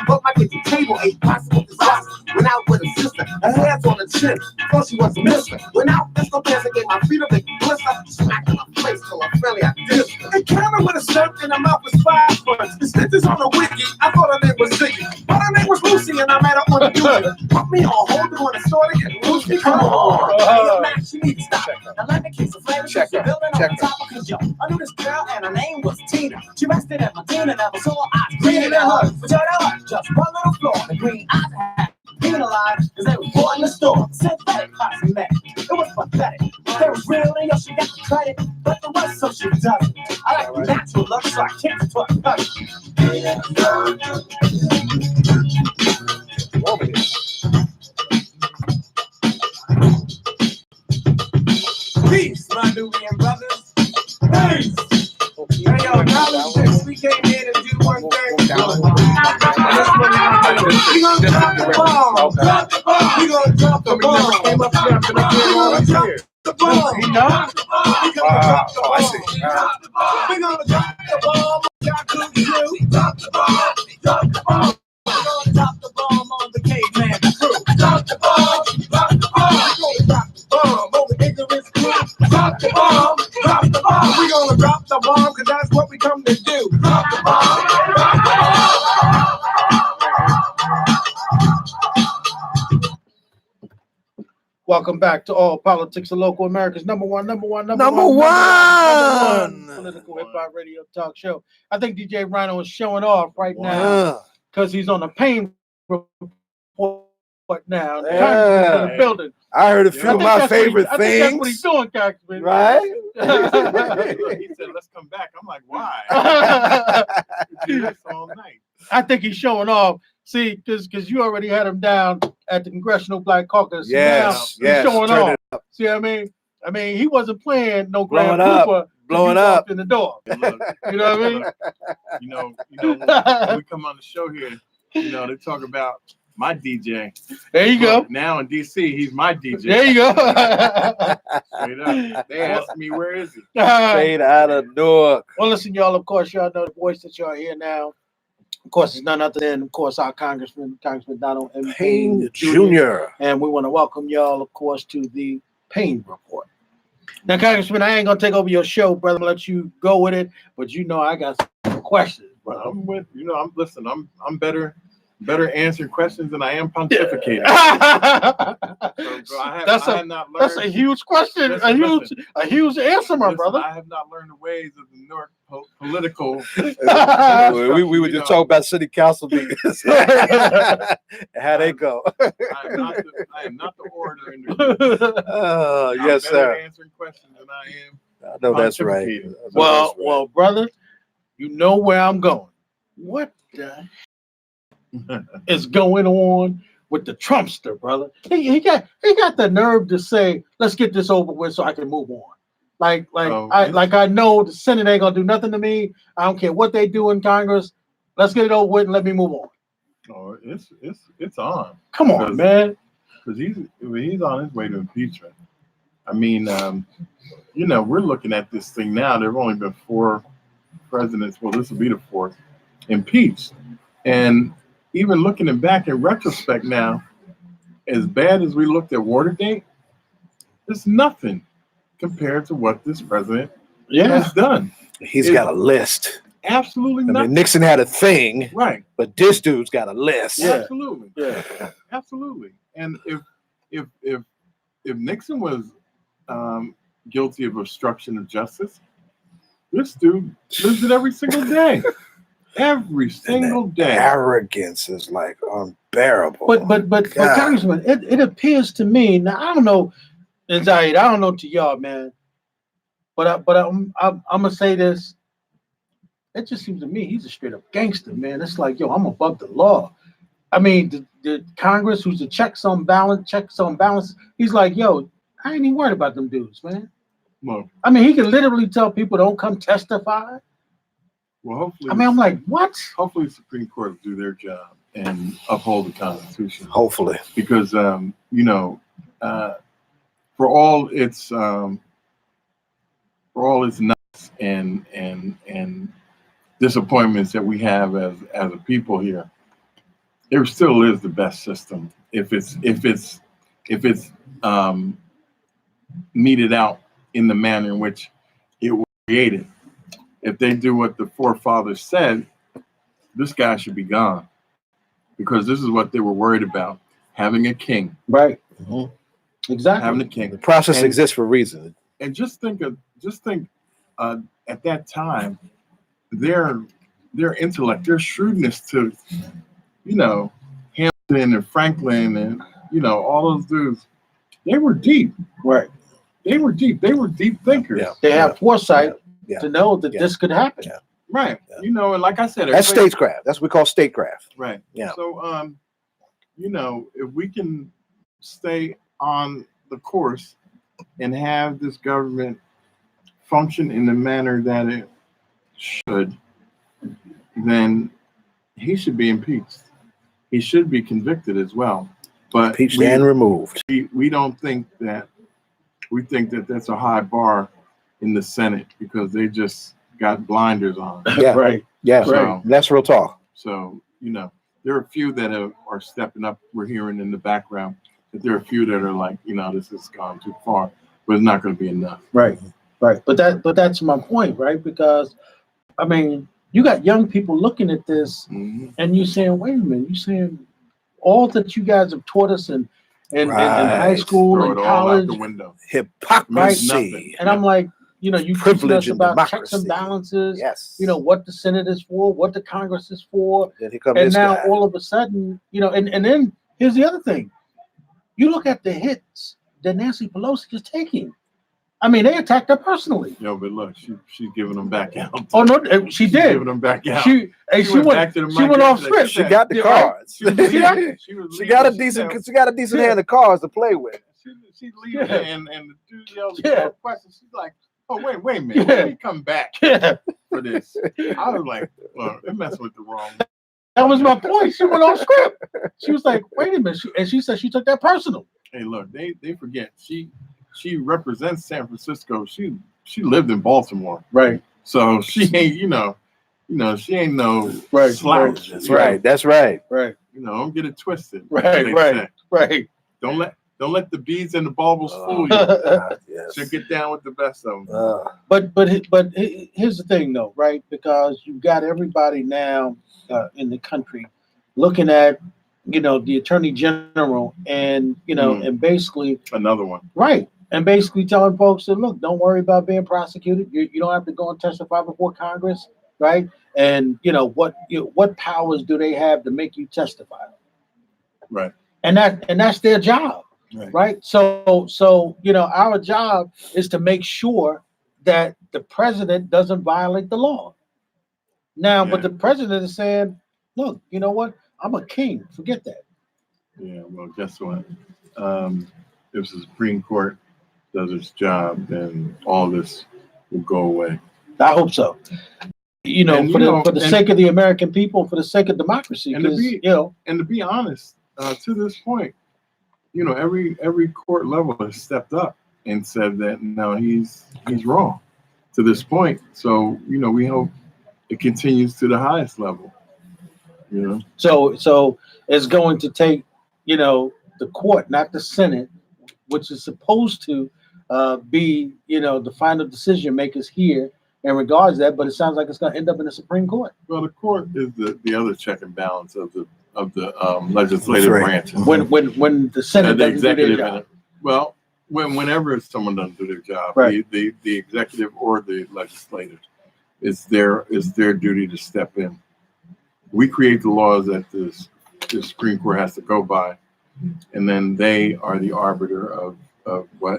But my kitchen table ain't possible disaster. Went out with a sister, her hands on the chin. Thought she was a mister. Went out, this no dance and gave my feet a big blister. Smacked in my face till I'm friendly, I did. It came in with a shirt and her mouth was 5 foot. The stitches on the wiki, I thought her name was Ziggy. But her name was Lucy and I met her on the duty. Put me on hold when the store to get Lucy. Come on. Yo, man, she need to stop. Now let me keep some flavor. Check it. Building on the top because yo, I knew this girl and her name was Tina. She rested at Medina, never saw eyes greener than hers. But yo, that was just one little flaw. The green eyes had penalized because they were bought in the store. Synthetic cosmetic. It was pathetic. They was real and yo, she got the credit. But the rest, so she doesn't. I like the natural look, so I kicked it to her cousin. Peace, my Nubian brothers. Peace. Hey, yo, now we came here to do one thing. We gonna drop the bomb. We gonna drop the bomb. Came up here after the bomb. We gonna drop the bomb. We gonna drop the bomb. Y'all could do. Drop the bomb. Drop the bomb. We gonna drop the bomb on the caveman crew. Drop the bomb. Drop the bomb. We gonna drop the bomb on the ignorance crew. Drop the bomb. Drop the bomb. We gonna drop the bomb because that's what we come to do. Drop the bomb. Drop the bomb. Welcome back to All Politics of Local America's number one political hip hop radio talk show. I think DJ Rhino is showing off right now because he's on the Payne report now. In the building. I heard a few of my favorite things. I think that's what he's doing, Congressman. Right? He said, "Let's come back." I'm like, "Why?" Do this all night. I think he's showing off. See, because you already had him down at the Congressional Black Caucus. Yes, now he's showing off. See what I mean? I mean, he wasn't playing no Grand Cooper. Blowing up in the door. Look, you know what I mean? You know, when we come on the show here, you know, they talk about my DJ. There you go. Now in DC, he's my DJ. There you go. Straight up. They asked me, where is he? Straight out of Newark. Well, listen, y'all, of course, y'all know the voice that y'all hear now. Of course, it's none other than, of course, our Congressman Donald M. Payne Jr. And we want to welcome y'all, of course, to the Payne Report. Now, Congressman, I ain't going to take over your show, brother. I'm going to let you go with it. But you know I got some questions, brother. I'm better answering questions than I am pontificating. That's a huge question, a huge answer, my brother. I have not learned the ways of the New York political. we were just talking about city council meetings. How they go. I am not the orator in the group. Oh, yes, sir. Answering questions than I am. I know that's right. Well, brother, you know where I'm going. What the is going on with the Trumpster, brother? He got the nerve to say, "Let's get this over with, so I can move on." I know the Senate ain't gonna do nothing to me. I don't care what they do in Congress. Let's get it over with and let me move on. Oh, it's on. Come on, man. Because he's on his way to impeachment. I mean, we're looking at this thing now. There have only been 4 presidents. Well, this will be the 4th impeached, and even looking back in retrospect now, as bad as we looked at Watergate, it's nothing compared to what this president has done. He's got a list. Absolutely nothing. I mean, Nixon had a thing, right? But this dude's got a list. Yeah. Absolutely, absolutely. And if Nixon was guilty of obstruction of justice, this dude lives it every single day. Every single day. Arrogance is like unbearable. But Congressman, it appears to me, now I don't know, Zahid, I don't know to y'all, man. But I'm gonna say this. It just seems to me he's a straight up gangster, man. It's like, yo, I'm above the law. I mean, the Congress, who's the checks on balance, he's like, yo, I ain't even worried about them dudes, man. Well, I mean, he can literally tell people don't come testify. Well, hopefully. I mean, I'm like, what? Hopefully, the Supreme Court will do their job and uphold the Constitution. Hopefully, because for all its nuts and disappointments that we have as a people here, it still is the best system if it's meted out in the manner in which it was created. If they do what the forefathers said, this guy should be gone, because this is what they were worried about: having a king. Right. Mm-hmm. Exactly. Having a king. The process exists for a reason. And just think at that time, their intellect, their shrewdness to, Hamilton and Franklin and all those dudes, they were deep. Right. They were deep. They were deep thinkers. Yeah. They have foresight Yeah. to know that Yeah. this could happen. Yeah. Right. Yeah. And like I said, That's statecraft. That's what we call statecraft. right. Yeah. So if we can stay on the course and have this government function in the manner that it should, then he should be impeached. He should be convicted as well. But Impeached and removed. we don't think that. We think that that's a high bar in the Senate because they just got blinders on. Yeah. Right. Yeah. Right. That's real talk. So, there are a few that are stepping up. We're hearing in the background that there are a few that are like, this has gone too far, but it's not going to be enough. Right. Right. But that's my point, right? Because I mean, you got young people looking at this and you're saying, wait a minute, you're saying all that you guys have taught us in high school Throw and it all out the college, window. Hypocrisy. and I'm like, you teaching Privilege us and about checks and democracy. balances, Yes. what the Senate is for, what the Congress is for, Then here comes and this now guy. all of a sudden, and then here's the other thing. You look at the hits that Nancy Pelosi is taking. I mean, they attacked her personally. But look, she's giving them back out. Oh no, she She's did. giving them back out. She went back to the she mic went off yesterday. script. She got the Yeah, cards. She was leading. She got a decent hand of cards to play with. She's leaving, Yeah. and the dude yells Yeah. questions. She's like, "Oh wait a minute, Yeah. let me come back Yeah, for this." I was like, "Well, they're messing with the wrong." that was my point. She went off script. She was like, "Wait a minute," and she said she took that personal. Hey, look, they forget she represents San Francisco. She lived in Baltimore, Right. so she ain't she ain't no Right, slouch. That's right. That's right. Right. Don't get it twisted. Right, They right. say. Right. Don't let the beads and the baubles fool you. God, yes. So get down with the best of them. But here's the thing, though, right? Because you've got everybody now in the country looking at the attorney general and and basically Another one. right, and basically telling folks that look, don't worry about being prosecuted. You don't have to go and testify before Congress, right? And what powers do they have to make you testify? Right. And that's their job. Right. So our job is to make sure that the president doesn't violate the law. Now, but the president is saying, look, you know what? I'm a king. Forget that. Yeah, well, guess what? If the Supreme Court does its job, then all this will go away. I hope so. For the sake of the American people, for the sake of democracy. And to be honest, to this point, every court level has stepped up and said that no, he's wrong to this point. So we hope it continues to the highest level. So it's going to take the court, not the Senate, which is supposed to be the final decision makers here in regards to that. But it sounds like it's going to end up in the Supreme Court. Well, the court is the other check and balance of the legislative branches. When the Senate the doesn't do their executive job. whenever someone doesn't do their job, Right. the executive or the legislative, it's their duty to step in. We create the laws that the Supreme Court has to go by, and then they are the arbiter of what